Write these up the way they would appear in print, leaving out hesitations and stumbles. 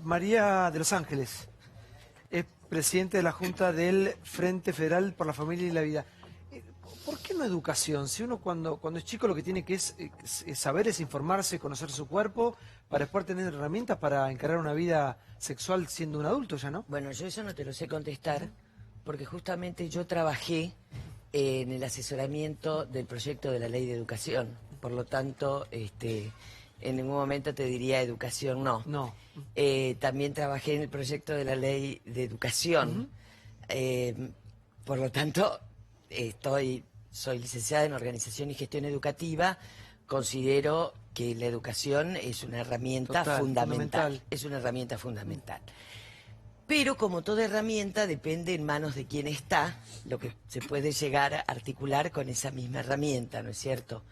María de los Ángeles es presidente de la Junta del Frente Federal por la Familia y la Vida. ¿Por qué no educación? Si uno cuando es chico lo que tiene que es saber es informarse, conocer su cuerpo, para después tener herramientas para encarar una vida sexual siendo un adulto ya, ¿no? Bueno, yo eso no te lo sé contestar, porque justamente yo trabajé en el asesoramiento del proyecto de la Ley de Educación. Por lo tanto, en ningún momento te diría educación, no. No. También trabajé en el proyecto de la Ley de Educación. Por lo tanto, soy licenciada en Organización y Gestión Educativa. Considero que la educación es una herramienta fundamental. Es una herramienta fundamental. Pero como toda herramienta depende en manos de quién está, lo que se puede llegar a articular con esa misma herramienta, ¿no es cierto?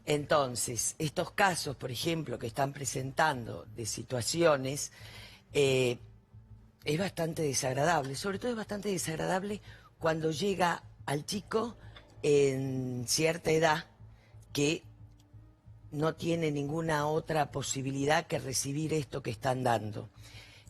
Entonces, estos casos, por ejemplo, que están presentando de situaciones, es bastante desagradable. Sobre todo es bastante desagradable cuando llega al chico en cierta edad que no tiene ninguna otra posibilidad que recibir esto que están dando.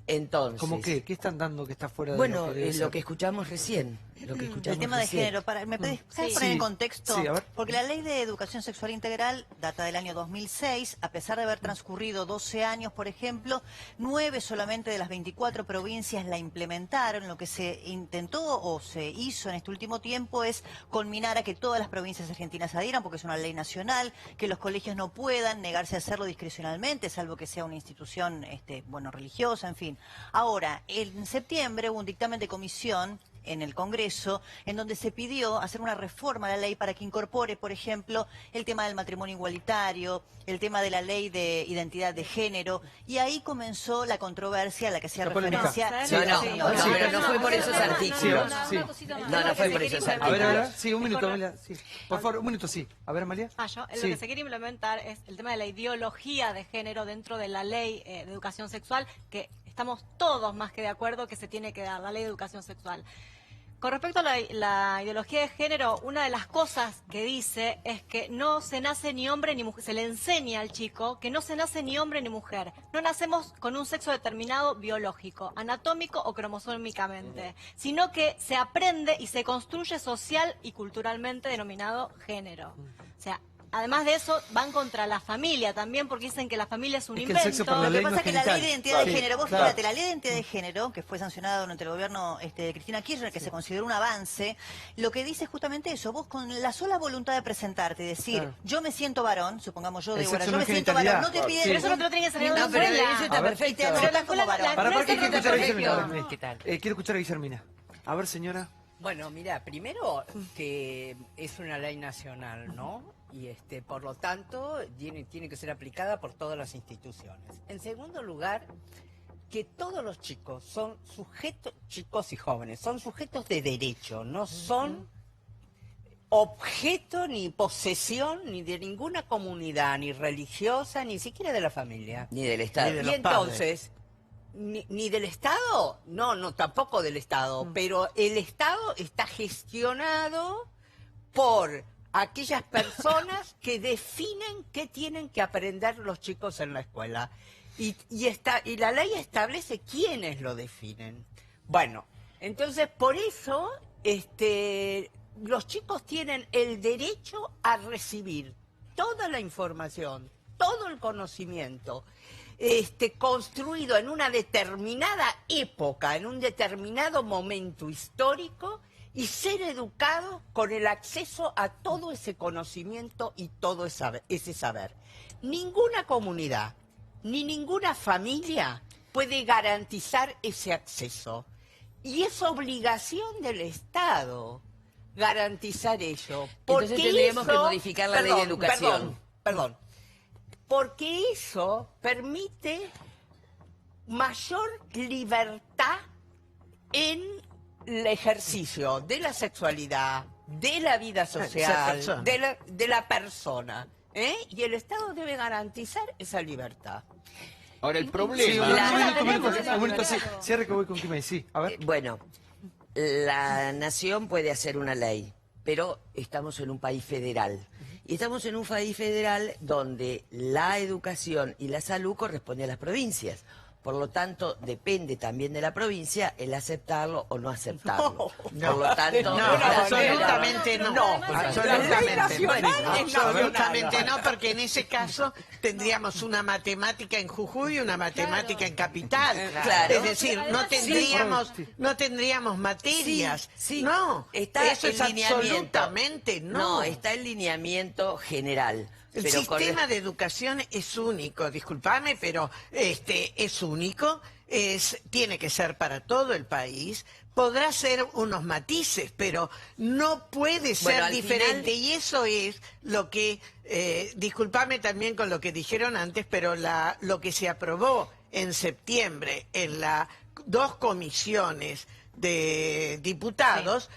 Entonces, ¿Cómo qué? ¿Qué están dando que está fuera de bueno, lo que debe lo ser? que escuchamos recién. El tema de género, ¿me puedes poner en contexto? Sí, a ver. Porque la Ley de Educación Sexual Integral data del año 2006, a pesar de haber transcurrido 12 años, por ejemplo, 9 solamente de las 24 provincias la implementaron. Lo que se intentó o se hizo en este último tiempo es culminar a que todas las provincias argentinas adhieran, porque es una ley nacional, que los colegios no puedan negarse a hacerlo discrecionalmente, salvo que sea una institución religiosa, en fin. Ahora, en septiembre hubo un dictamen de comisión en el Congreso, en donde se pidió hacer una reforma a la ley para que incorpore, por ejemplo, el tema del matrimonio igualitario, el tema de la ley de identidad de género, y ahí comenzó la controversia a la que hacía referencia. Pero no fue por esos artículos. No fue por esos artículos. A ver, sí, un minuto, Amalia. Sí. Por favor, un minuto, sí. A ver, Amalia. Lo que se quiere implementar es el tema de la ideología de género dentro de la ley de educación sexual, que estamos todos más que de acuerdo que se tiene que dar, la ley de educación sexual. Con respecto a la ideología de género, una de las cosas que dice es que no se nace ni hombre ni mujer. Se le enseña al chico que no se nace ni hombre ni mujer. No nacemos con un sexo determinado biológico, anatómico o cromosómicamente, sino que se aprende y se construye social y culturalmente denominado género. O sea, además de eso, van contra la familia también, porque dicen que la familia es un invento. Lo que pasa es que la ley de identidad de género, vos fíjate, la ley de identidad de género, que fue sancionada durante el gobierno de Cristina Kirchner, que se consideró un avance, lo que dice es justamente eso. Vos con la sola voluntad de presentarte y decir, yo me siento varón, supongamos yo, Débora, yo me siento varón, no te piden... Pero eso no te lo tiene que salir en la pero escuela. eso está perfecto. Pero la como varón. ¿Para qué quiero escuchar a Guillermina? ¿Qué tal? Quiero escuchar a Guillermina. A ver, señora. Bueno, mira, primero que es una ley nacional, ¿no? Y por lo tanto tiene que ser aplicada por todas las instituciones. En segundo lugar, que todos los chicos son sujetos, chicos y jóvenes, son sujetos de derecho, no son objeto ni posesión ni de ninguna comunidad, ni religiosa, ni siquiera de la familia. Ni del Estado. Y entonces, ni del Estado, no, tampoco del Estado, pero el Estado está gestionado por aquellas personas que definen qué tienen que aprender los chicos en la escuela. Y la ley establece quiénes lo definen. Bueno, entonces por eso los chicos tienen el derecho a recibir toda la información, todo el conocimiento, construido en una determinada época, en un determinado momento histórico, y ser educados con el acceso a todo ese conocimiento y todo ese saber. Ninguna comunidad, ni ninguna familia puede garantizar ese acceso. Y es obligación del Estado garantizar ello. Entonces tendríamos que modificar la ley de educación. Perdón. Porque eso permite mayor libertad en el ejercicio de la sexualidad, de la vida social, de la persona. Y el Estado debe garantizar esa libertad. Ahora, el Sí, problema... un minuto, sí. Cierre que voy con Quimei, sí. A ver. Bueno, la nación puede hacer una ley, pero estamos en un país federal. Y estamos en un país federal donde la educación y la salud corresponden a las provincias. Por lo tanto, depende también de la provincia el aceptarlo o no aceptarlo. No, Por lo tanto, absolutamente no. Absolutamente nacional no. Absolutamente no, porque en ese caso tendríamos una matemática en Jujuy y una matemática en Capital. Claro. Es decir, no tendríamos materias. Sí, No, está eso es el lineamiento. absolutamente no. No, está el lineamiento general. El Pero sistema de educación es único, discúlpame, pero es único, tiene que ser para todo el país, podrá ser unos matices, pero no puede ser al diferente. final- Y eso es lo que, discúlpame también con lo que dijeron antes, pero lo que se aprobó en septiembre en las 2 comisiones de diputados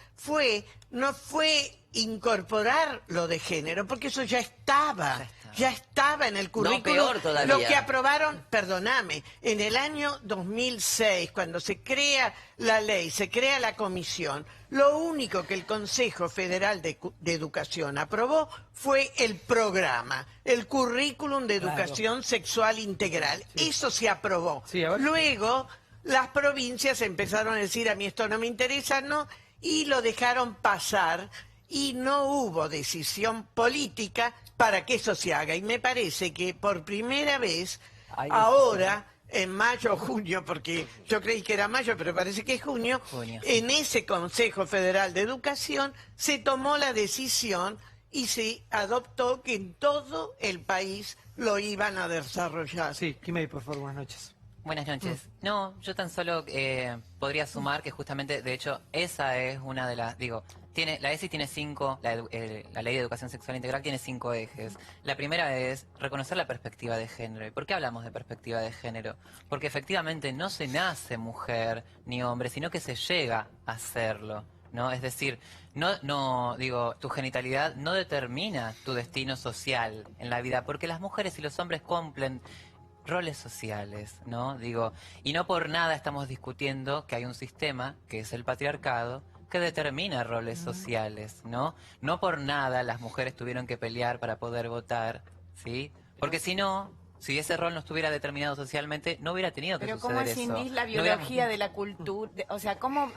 no fue incorporar lo de género, porque eso ya estaba en el currículum. peor todavía. Lo que aprobaron, perdóname, en el año 2006, cuando se crea la ley, se crea la comisión, lo único que el Consejo Federal de Educación aprobó fue el programa, el currículum de educación sexual integral. Eso se aprobó. Sí, a ver. Luego, las provincias empezaron a decir, a mí esto no me interesa, no, y lo dejaron pasar, y no hubo decisión política para que eso se haga. Y me parece que por primera vez, ahora, en mayo o junio, porque yo creí que era mayo, pero parece que es junio, en ese Consejo Federal de Educación se tomó la decisión y se adoptó que en todo el país lo iban a desarrollar. Sí, Kimei, por favor, buenas noches. Buenas noches. No, yo tan solo podría sumar que justamente, de hecho, esa es una de las, la ESI tiene 5, la Ley de Educación Sexual Integral tiene 5 ejes. La primera es reconocer la perspectiva de género. ¿Y por qué hablamos de perspectiva de género? Porque efectivamente no se nace mujer ni hombre, sino que se llega a hacerlo, ¿no? Es decir, tu genitalidad no determina tu destino social en la vida, porque las mujeres y los hombres cumplen roles sociales, ¿no? Y no por nada estamos discutiendo que hay un sistema, que es el patriarcado, que determina roles sociales, ¿no? No por nada las mujeres tuvieron que pelear para poder votar, ¿sí? Porque si no, si ese rol no estuviera determinado socialmente, no hubiera tenido que Pero suceder ¿cómo eso. escindís la No biología hubiéramos- de la cultura? O sea, ¿cómo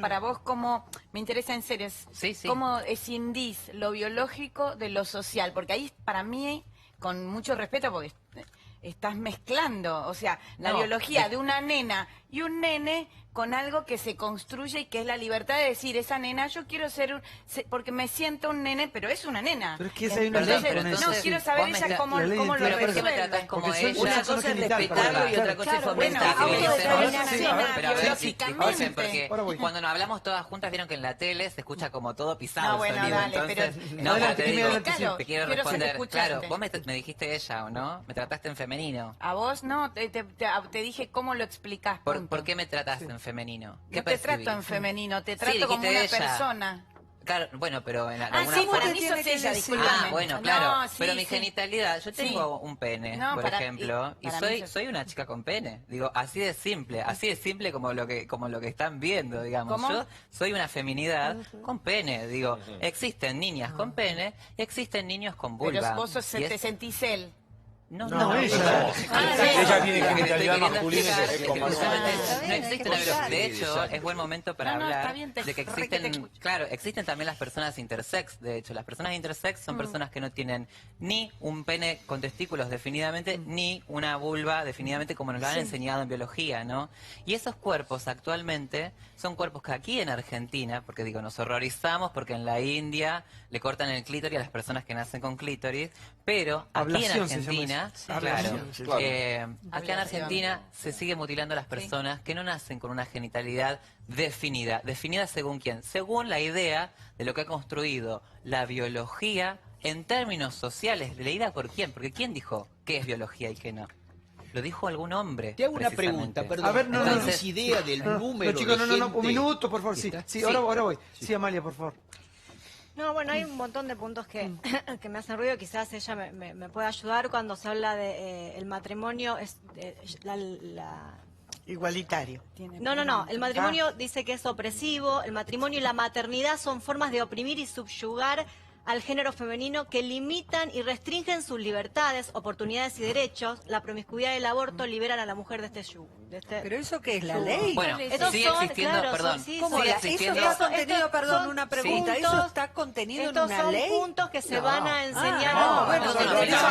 para vos, cómo, me interesa en serio, Sí, sí. cómo escindís lo biológico de lo social? Porque ahí, para mí, con mucho respeto, porque estás mezclando, o sea, la No, biología de una nena y un nene con algo que se construye y que es la libertad de decir, esa nena, yo quiero ser, porque me siento un nene, pero es una nena. Pero es que esa hay una Entonces, ley con eso. no, quiero saber vos me ella estás- cómo la ley de lo Pero ¿por qué me resuelve. tratás como Porque son- ella? Una Una cosa es genital, respetarlo y claro. otra cosa es Claro, bueno, fomentarlo. auto- Sí, determinación pero a ver, biológicamente. escuchen, porque Ahora voy. cuando nos hablamos todas juntas, vieron que en la tele se escucha como todo pisado No, bueno, el sonido. dale, Entonces, pero- no, Adelante, pero te Kimi, digo, adelante, sí. Claro, te quiero quiero responder. escucharte. Claro, vos me dijiste ella, ¿o no? Me trataste en femenino. A vos no, te dije cómo lo explicás. punto. ¿Por qué me trataste en femenino? ¿Qué No te percibí? trato en femenino, te Sí, trato como dijiste una ella. persona. Claro, bueno, pero en Ah, alguna sí, forma... para mí sos ella, discúlpame. Ah, bueno, claro. No, sí, pero mi sí. genitalidad, yo Sí. tengo un pene, No, por ejemplo, y para mí soy una chica con pene. Así de simple como lo que están viendo, digamos. ¿Cómo? Yo soy una feminidad con pene, existen niñas con pene y existen niños con vulva. Pero vos Y te sentís él. No, ella. Ella tiene Lo que genitalidad estoy queriendo masculina y explicar es es que como justamente Está no bien, existe hay que una biología. escuchar. De hecho, es buen momento para No, no, hablar está bien, de que re que te existen, escucho. claro, existen también las personas intersex. De hecho, las personas intersex son personas que no tienen ni un pene con testículos definidamente, ni una vulva definidamente como nos lo han enseñado en biología, ¿no? Y esos cuerpos actualmente son cuerpos que aquí en Argentina, porque nos horrorizamos porque en la India le cortan el clítoris a las personas que nacen con clítoris, pero aquí en Ablación se llama Argentina, eso. claro, Ablación, claro. acá en Argentina se sigue mutilando a las personas que no nacen con una genitalidad definida. ¿Definida según quién? Según la idea de lo que ha construido la biología en términos sociales. ¿Leída por quién? Porque ¿quién dijo qué es biología y qué no? Lo dijo algún hombre. Te hago una precisamente. pregunta, perdón. A ver, no, ¿Tienes entonces- idea del número No, chicos, de no, gente un minuto, por favor, que sí. está? Sí, ahora voy. Sí, Amalia, por favor. No, bueno, hay un montón de puntos que, que me hacen ruido. Quizás ella me pueda ayudar cuando se habla de el matrimonio. Igualitario. No. El matrimonio dice que es opresivo. El matrimonio y la maternidad son formas de oprimir y subyugar al género femenino que limitan y restringen sus libertades, oportunidades y derechos. La promiscuidad y el aborto liberan a la mujer de este yugo. ¿Pero eso qué es? ¿La ley? Bueno, Estos sigue son, existiendo, claro, perdón, son- sí, ¿Cómo sigue la- existiendo... Eso está contenido, Estos perdón, son una pregunta. puntos- ¿Eso está contenido en Estos una son ley? puntos que se van a enseñar. no, bueno, Estos no, son- no, estos son-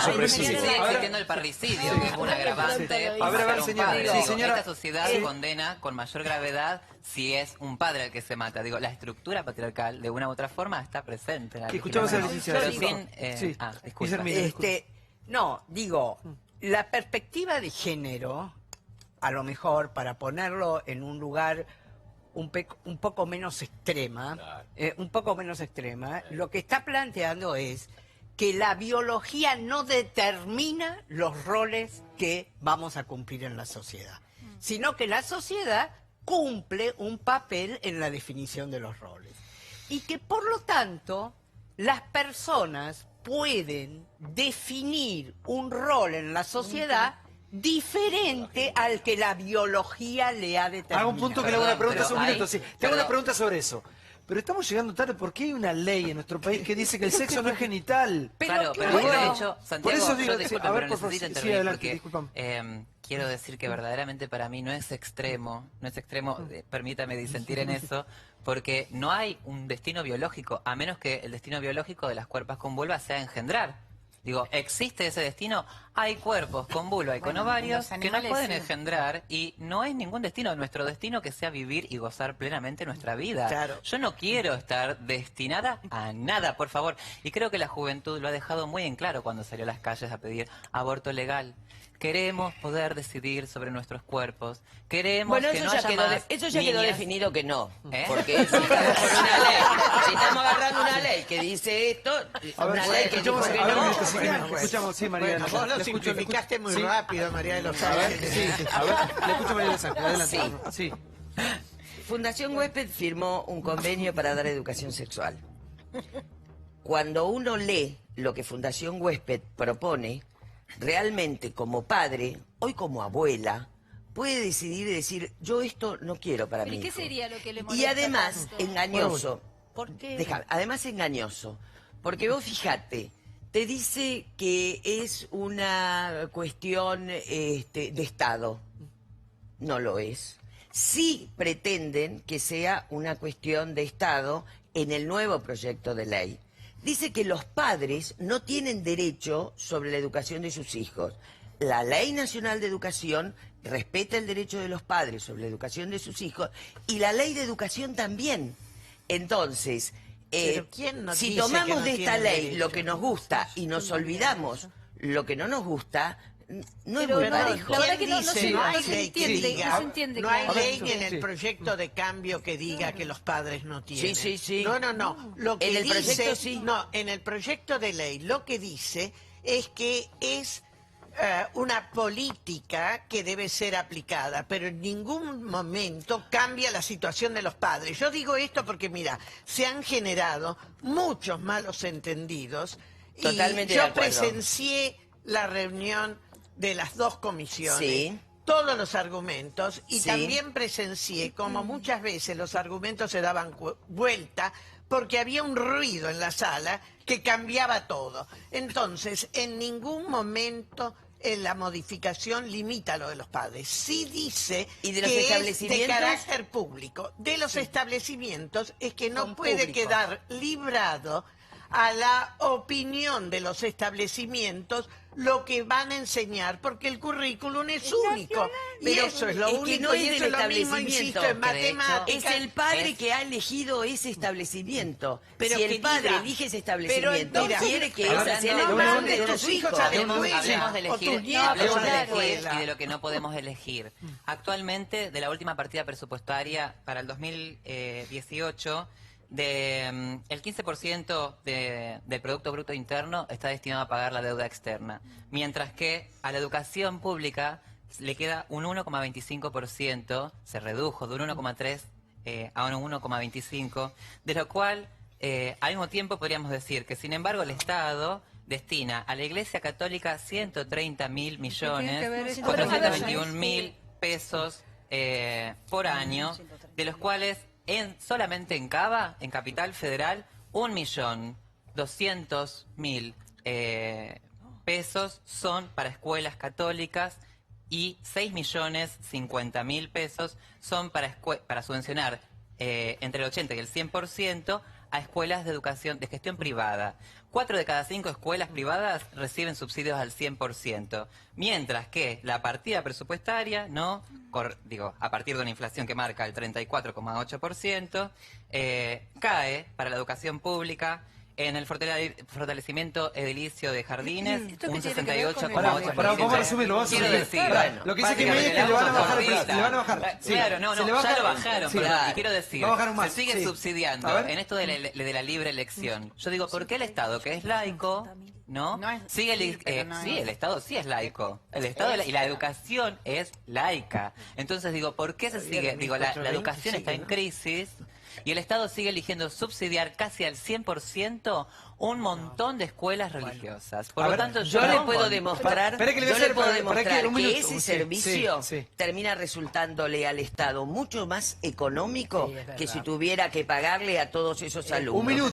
Sigue existiendo el parricidio, que es un agravante A ver, para un señora. padre. Sí, Digo, señora. esta sociedad condena con mayor gravedad si es un padre el que se mata. Digo, la estructura patriarcal, de una u otra forma, está presente en la Que escuchamos a la legislación. licenciada. Pero sin... Sí. disculpa. Guillermina, disculpe. No, digo, la perspectiva de género, a lo mejor para ponerlo en un lugar un poco menos extrema, lo que está planteando es que la biología no determina los roles que vamos a cumplir en la sociedad, sino que la sociedad cumple un papel en la definición de los roles. Y que por lo tanto las personas pueden definir un rol en la sociedad diferente al que la biología le ha determinado. Hago un punto que le hago una pregunta pero hace un hay- minuto. Sí, te hago perdón. una pregunta sobre eso. Pero estamos llegando tarde porque hay una ley en nuestro país que dice que el sexo no es genital. Claro, pero bueno, de hecho, Santiago, por eso digo, yo disculpa, a ver, pero por favor, necesito sí, intervenir adelante, porque discúlpame. quiero decir que verdaderamente para mí no es extremo, permítame disentir en eso, porque no hay un destino biológico, a menos que el destino biológico de las cuerpas con vulva sea engendrar. Digo, ¿existe ese destino? Hay cuerpos con vulva y con ovarios los que no animales, pueden sí. engendrar y no hay ningún destino. Nuestro destino que sea vivir y gozar plenamente nuestra vida. Claro. Yo no quiero estar destinada a nada, por favor. Y creo que la juventud lo ha dejado muy en claro cuando salió a las calles a pedir aborto legal. Queremos poder decidir sobre nuestros cuerpos. Queremos Bueno, que eso no ya haya quedó, más eso ya quedó niñas. definido que no. ¿Eh? Porque si estamos por una ley, si estamos agarrando una ley que dice esto, A ver, una ley que dijo escuchamos, que a ver, no. Mirta, sí, escuchamos, sí, María. Bueno, vos lo le escucho, simplificaste muy sí. rápido, María de los A ver, Ángeles. sí, a ver, le escucho a María de los Ángeles, adelante. Sí. Fundación Huésped firmó un convenio para dar educación sexual. Cuando uno lee lo que Fundación Huésped propone, realmente como padre, hoy como abuela, puede decidir y decir, yo esto no quiero para mi ¿Pero qué hijo. sería lo que le Y molesta además, tanto? engañoso. ¿Por qué? Déjame, además engañoso. Porque vos fíjate, te dice que es una cuestión de Estado. No lo es. Sí pretenden que sea una cuestión de Estado en el nuevo proyecto de ley. Dice que los padres no tienen derecho sobre la educación de sus hijos. La Ley Nacional de Educación respeta el derecho de los padres sobre la educación de sus hijos y la Ley de Educación también. Entonces, Pero ¿quién nos si dice que tomamos no de esta tienen ley derecho? lo que nos gusta y nos olvidamos lo que no nos gusta, no es muy Pero parejo. la verdad que no dice se- no hay no se ley que entiende, diga- no se entiende no hay claro. ley ni en el Sí. proyecto de cambio que diga que los padres no tienen. Sí, sí, sí. No. Lo que En el dice, proyecto sí. No, en el proyecto de ley lo que dice es que es una política que debe ser aplicada, pero en ningún momento cambia la situación de los padres. Yo digo esto porque, mira, se han generado muchos malos entendidos Totalmente y de yo acuerdo. presencié la reunión de las dos comisiones, Sí. todos los argumentos, y Sí. también presencié como muchas veces los argumentos se daban vuelta porque había un ruido en la sala que cambiaba todo. Entonces, en ningún momento en la modificación limita lo de los padres. Sí dice ¿Y de los que es de establecimientos? carácter público. De los establecimientos es que no Son puede públicos. quedar librado a la opinión de los establecimientos lo que van a enseñar, porque el currículum es único. Pero eso es lo Es que único, no y es eso del es lo mismo, establecimiento, insisto, en que de hecho matemáticas. Es el padre Es- que ha elegido ese establecimiento. Pero si que el padre diga, elige ese pero establecimiento, mira, quiere que hablando- esa sea la no, educación no, de no, tus tus hijos hijos. a la Hablemos escuela, de o elegir, tus nietos hablemos a de la elegir escuela. y de lo que no podemos elegir. Actualmente, de la última partida presupuestaria para el 2018, el 15% del Producto Bruto Interno está destinado a pagar la deuda externa, mientras que a la educación pública le queda un 1,25%, se redujo de un 1,3 a un 1,25, de lo cual al mismo tiempo podríamos decir que, sin embargo, el Estado destina a la Iglesia Católica 130.000 millones, 421.000 pesos por año, de los cuales solamente en Cava, en Capital Federal, 1.200.000 pesos son para escuelas católicas y 6.050.000 pesos son para subvencionar entre el 80 y el 100% a escuelas de educación de gestión privada. 4 de cada 5 escuelas privadas reciben subsidios al 100%, mientras que la partida presupuestaria, ¿no? A partir de una inflación que marca el 34,8%, cae para la educación pública en el fortalecimiento edilicio de jardines, un 68,8%. Vamos a resumirlo, vamos a Quiero resumirlo. decir, Lo que dice que es que le van a bajar el precio, le van a bajar. Sí. Claro, no, Se le ya baja- lo bajaron, sí, perdón, claro. y quiero decir, Va a bajar un se más, sigue sí. subsidiando A ver. en esto de la libre elección. Yo digo, ¿por qué el Estado, que es laico, no? No es- Sigue sí, pero no sí, es. el Estado sí es laico. El Estado y la educación es laica. Entonces digo, ¿por qué se sigue? Digo, la educación está en crisis y el Estado sigue eligiendo subsidiar casi al 100% un montón de escuelas religiosas. Por A lo ver, tanto, Yo le puedo demostrar, Espera que le voy a yo le hacer- puedo para demostrar que- un que minuto. ese Sí, servicio sí. termina resultándole al Estado mucho más económico Sí, es que si verdad. tuviera que pagarle a todos esos alumnos. Un minuto.